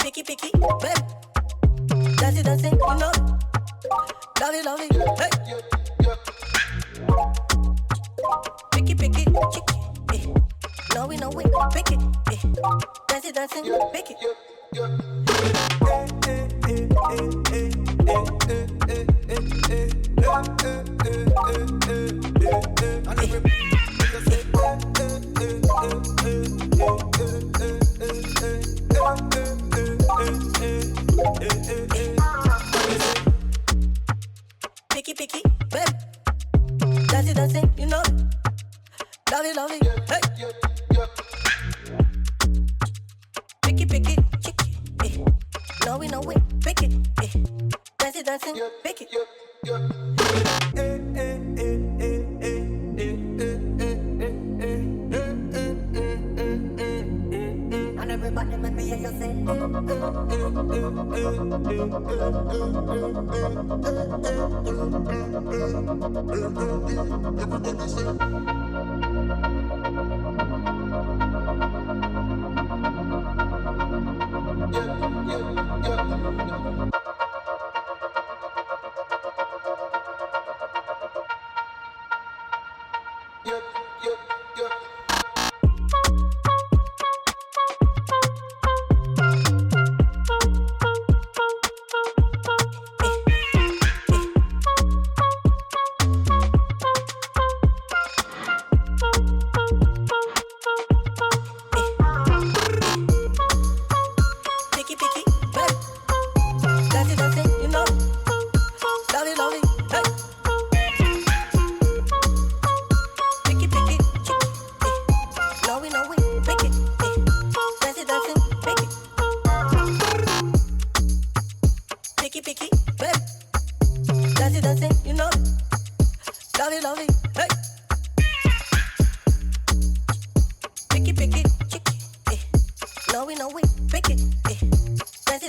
Picky, picky, baby. Dancing, dancing, you know. Love it, hey. Picky, picky, chicky, eh. No, we know we pick it, eh. Dancing, dancing, pick it. Picky, picky, baby. Dancing, dancing, you know. Love it, hey. Picky, picky, chicky, eh. No, we know we pick it, eh. Dancing, dancing, pick it. And everybody make me hear you say.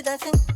Dancing,